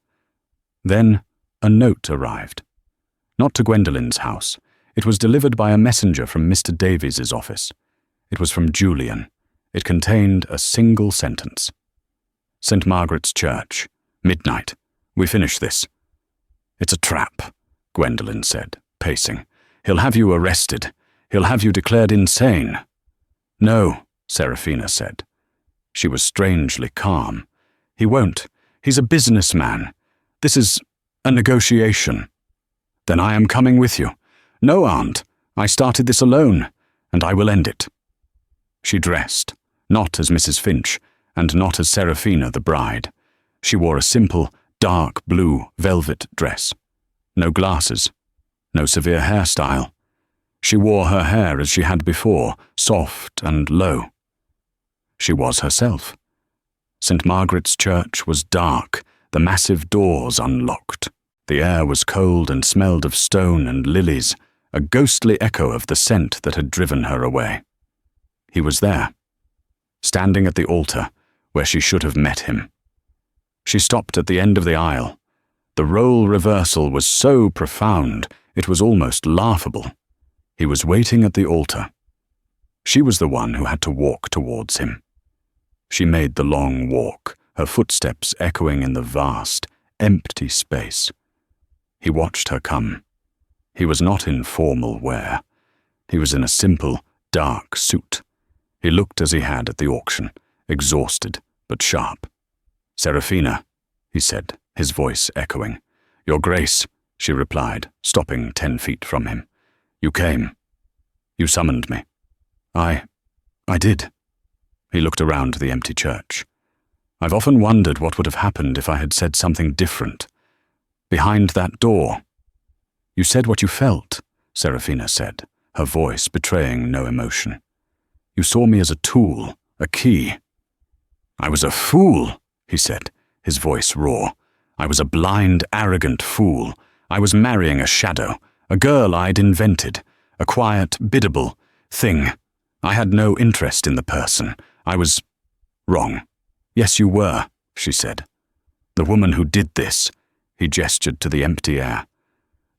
Then a note arrived. Not to Gwendolen's house. It was delivered by a messenger from Mr. Davies's office. It was from Julian. It contained a single sentence. St. Margaret's Church, midnight. We finish this. It's a trap, Gwendolen said, pacing. He'll have you arrested. He'll have you declared insane. No, Seraphina said. She was strangely calm. He won't. He's a businessman. This is a negotiation. Then I am coming with you. No, Aunt. I started this alone, and I will end it. She dressed, not as Mrs. Finch, and not as Seraphina the bride. She wore a simple, dark blue velvet dress. No glasses. No severe hairstyle. She wore her hair as she had before, soft and low. She was herself. St. Margaret's Church was dark, the massive doors unlocked. The air was cold and smelled of stone and lilies, a ghostly echo of the scent that had driven her away. He was there, standing at the altar, where she should have met him. She stopped at the end of the aisle. The role reversal was so profound, it was almost laughable. He was waiting at the altar. She was the one who had to walk towards him. She made the long walk, her footsteps echoing in the vast, empty space. He watched her come. He was not in formal wear. He was in a simple, dark suit. He looked as he had at the auction, exhausted but sharp. Seraphina, he said, his voice echoing. Your Grace, she replied, stopping 10 feet from him. You came. You summoned me. I did. He looked around the empty church. I've often wondered what would have happened if I had said something different. Behind that door. You said what you felt, Seraphina said, her voice betraying no emotion. You saw me as a tool, a key. I was a fool, he said, his voice raw. I was a blind, arrogant fool. I was marrying a shadow, a girl I'd invented, a quiet, biddable thing. I had no interest in the person. I was wrong. Yes, you were, she said. The woman who did this, he gestured to the empty air.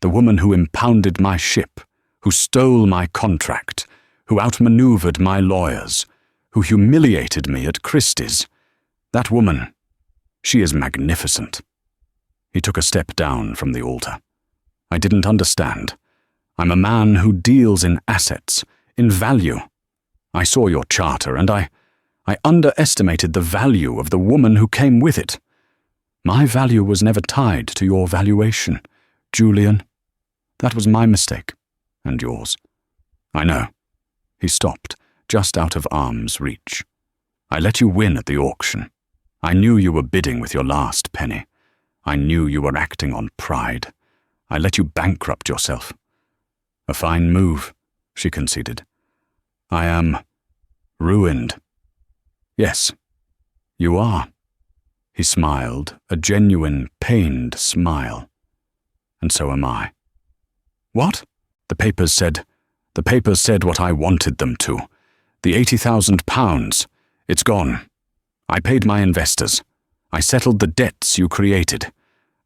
The woman who impounded my ship, who stole my contract, who outmaneuvered my lawyers, who humiliated me at Christie's. That woman, she is magnificent. He took a step down from the altar. I didn't understand. I'm a man who deals in assets, in value. I saw your charter, and I underestimated the value of the woman who came with it. My value was never tied to your valuation, Julian. That was my mistake, and yours. I know. He stopped, just out of arm's reach. I let you win at the auction. I knew you were bidding with your last penny. I knew you were acting on pride. I let you bankrupt yourself. A fine move, she conceded. I am ruined. Yes, you are. He smiled, a genuine, pained smile. And so am I. What? The papers said what I wanted them to. The £80,000, it's gone. I paid my investors. I settled the debts you created.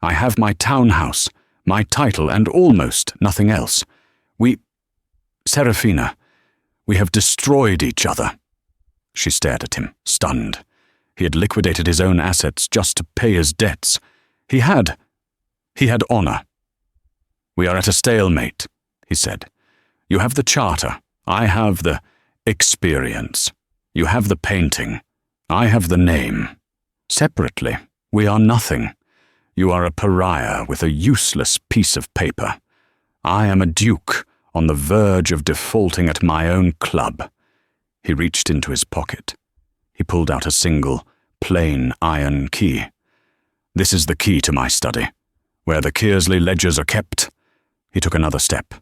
I have my townhouse, my title, and almost nothing else. Seraphina, we have destroyed each other. She stared at him, stunned. He had liquidated his own assets just to pay his debts. He had honor. We are at a stalemate, he said. You have the charter. I have the experience. You have the painting. I have the name. Separately, we are nothing. You are a pariah with a useless piece of paper. I am a duke on the verge of defaulting at my own club. He reached into his pocket. He pulled out a single, plain iron key. This is the key to my study, where the Kearsley ledgers are kept. He took another step,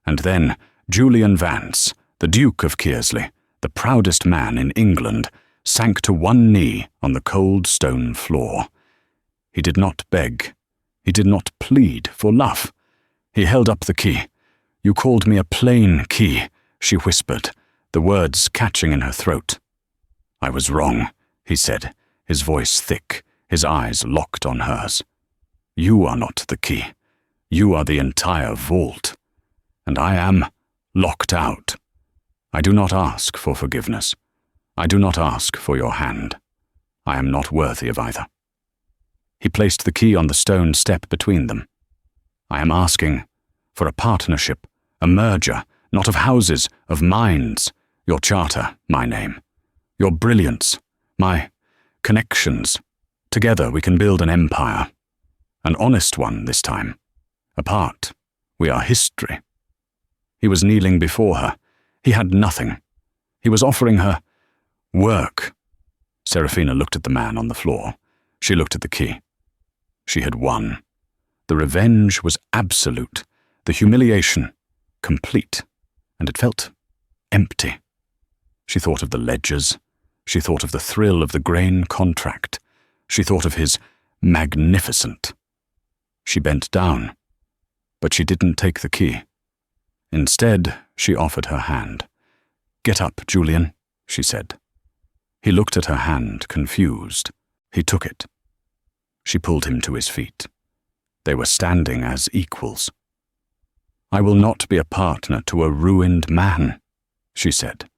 and then Julian Vance, the Duke of Kearsley, the proudest man in England, sank to one knee on the cold stone floor. He did not beg. He did not plead for love. He held up the key. You called me a plain key, she whispered, the words catching in her throat. I was wrong, he said, his voice thick, his eyes locked on hers. You are not the key. You are the entire vault. And I am locked out. I do not ask for forgiveness. I do not ask for your hand. I am not worthy of either. He placed the key on the stone step between them. I am asking for a partnership, a merger, not of houses, of minds, your charter, my name, your brilliance, my connections. Together we can build an empire. An honest one this time. Apart, we are history. He was kneeling before her. He had nothing. He was offering her work. Seraphina looked at the man on the floor. She looked at the key. She had won. The revenge was absolute, the humiliation complete, and it felt empty. She thought of the ledgers. She thought of the thrill of the grain contract. She thought of his magnificent. She bent down, but she didn't take the key. Instead, she offered her hand. Get up, Julian, she said. He looked at her hand, confused. He took it. She pulled him to his feet. They were standing as equals. I will not be a partner to a ruined man, she said,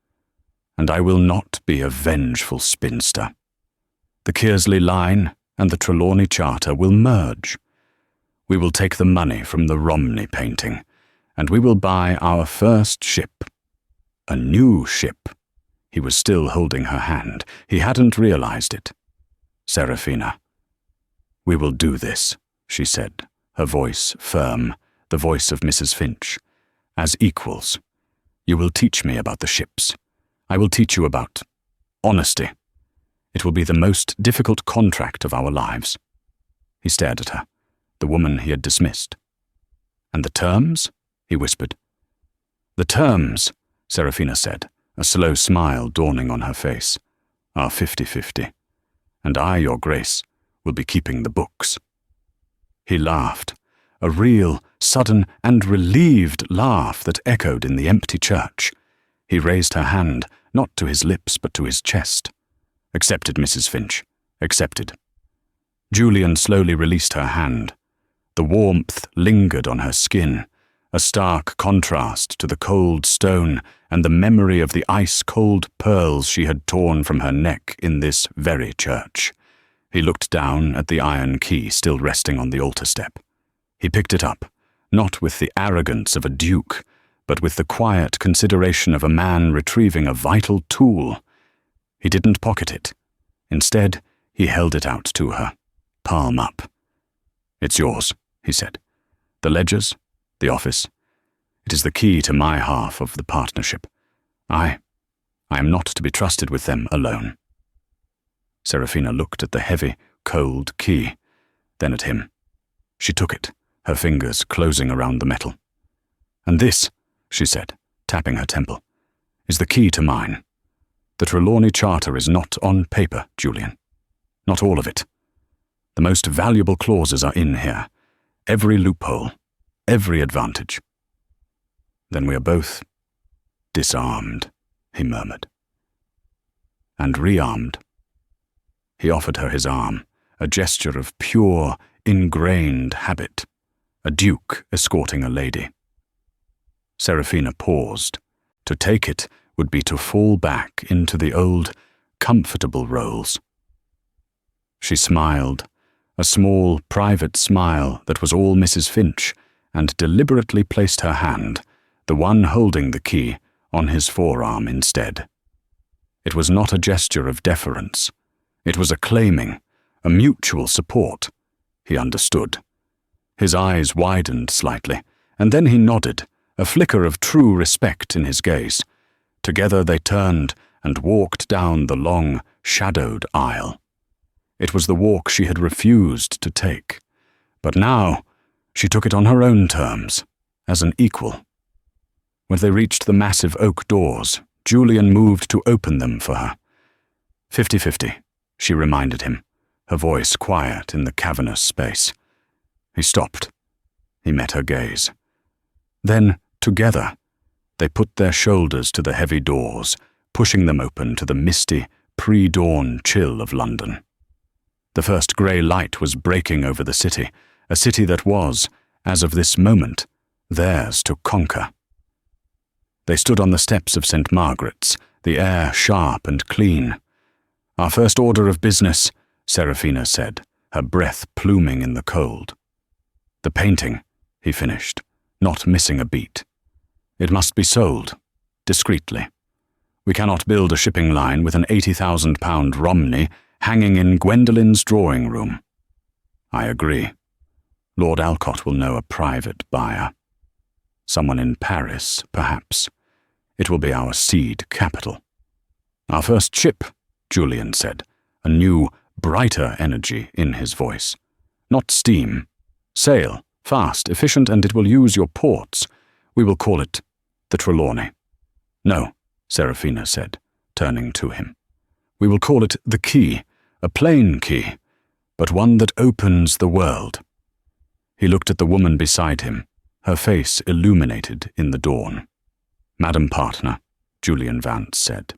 and I will not be a vengeful spinster. The Kearsley line and the Trelawney Charter will merge. We will take the money from the Romney painting, and we will buy our first ship. A new ship. He was still holding her hand. He hadn't realized it. Seraphina. We will do this, she said, her voice firm, the voice of Mrs. Finch. As equals. You will teach me about the ships. I will teach you about honesty. It will be the most difficult contract of our lives. He stared at her, the woman he had dismissed. And the terms? He whispered. The terms, Seraphina said, a slow smile dawning on her face, are 50-50. And I, your grace, will be keeping the books. He laughed, a real, sudden, and relieved laugh that echoed in the empty church. He raised her hand, not to his lips, but to his chest. Accepted, Mrs. Finch. Accepted. Julian slowly released her hand. The warmth lingered on her skin, a stark contrast to the cold stone and the memory of the ice-cold pearls she had torn from her neck in this very church. He looked down at the iron key still resting on the altar step. He picked it up, not with the arrogance of a duke, but with the quiet consideration of a man retrieving a vital tool. He didn't pocket it. Instead, he held it out to her, palm up. It's yours, he said. The ledgers, The office. It is the key to my half of the partnership. I am not to be trusted with them alone. Seraphina looked at the heavy, cold key, then at him. She took it, her fingers closing around the metal. And this, she said, tapping her temple, is the key to mine. The Trelawney Charter is not on paper, Julian. Not all of it. The most valuable clauses are in here. Every loophole, every advantage. Then we are both disarmed, he murmured. And rearmed. He offered her his arm, a gesture of pure, ingrained habit, a duke escorting a lady. Seraphina paused. To take it would be to fall back into the old, comfortable roles. She smiled, a small, private smile that was all Mrs. Finch, and deliberately placed her hand, the one holding the key, on his forearm instead. It was not a gesture of deference. It was a claiming, a mutual support. He understood. His eyes widened slightly, and then he nodded, a flicker of true respect in his gaze. Together they turned and walked down the long, shadowed aisle. It was the walk she had refused to take. But now, she took it on her own terms, as an equal. When they reached the massive oak doors, Julian moved to open them for her. 50-50, she reminded him, her voice quiet in the cavernous space. He stopped. He met her gaze. Then, together, they put their shoulders to the heavy doors, pushing them open to the misty, pre-dawn chill of London. The first grey light was breaking over the city, a city that was, as of this moment, theirs to conquer. They stood on the steps of St. Margaret's, the air sharp and clean. "Our first order of business," Seraphina said, her breath pluming in the cold. "The painting," he finished, not missing a beat. "It must be sold, discreetly. We cannot build a shipping line with an £80,000 Romney hanging in Gwendolyn's drawing room." "I agree. Lord Alcott will know a private buyer. Someone in Paris, perhaps. It will be our seed capital." "Our first ship," Julian said, a new, brighter energy in his voice. "Not steam. Sail, fast, efficient, and it will use your ports. We will call it the Trelawney." "No," Seraphina said, turning to him. "We will call it the Key, a plain key, but one that opens the world." He looked at the woman beside him, her face illuminated in the dawn. "Madam Partner," Julian Vance said,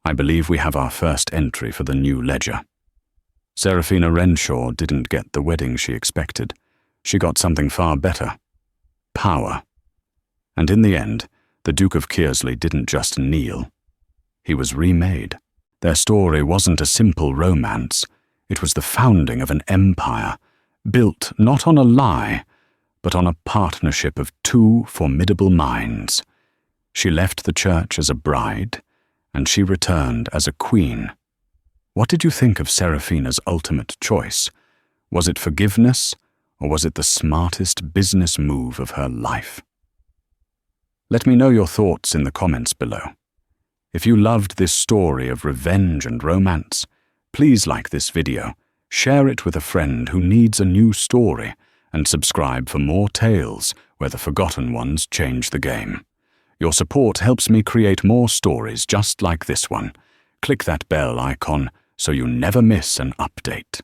"I believe we have our first entry for the new ledger." Seraphina Renshaw didn't get the wedding she expected. She got something far better. Power. And in the end, the Duke of Kearsley didn't just kneel. He was remade. Their story wasn't a simple romance. It was the founding of an empire, built not on a lie, but on a partnership of two formidable minds. She left the church as a bride, and she returned as a queen. What did you think of Seraphina's ultimate choice? Was it forgiveness, or was it the smartest business move of her life? Let me know your thoughts in the comments below. If you loved this story of revenge and romance, please like this video, share it with a friend who needs a new story, and subscribe for more tales where the forgotten ones change the game. Your support helps me create more stories just like this one. Click that bell icon so you never miss an update.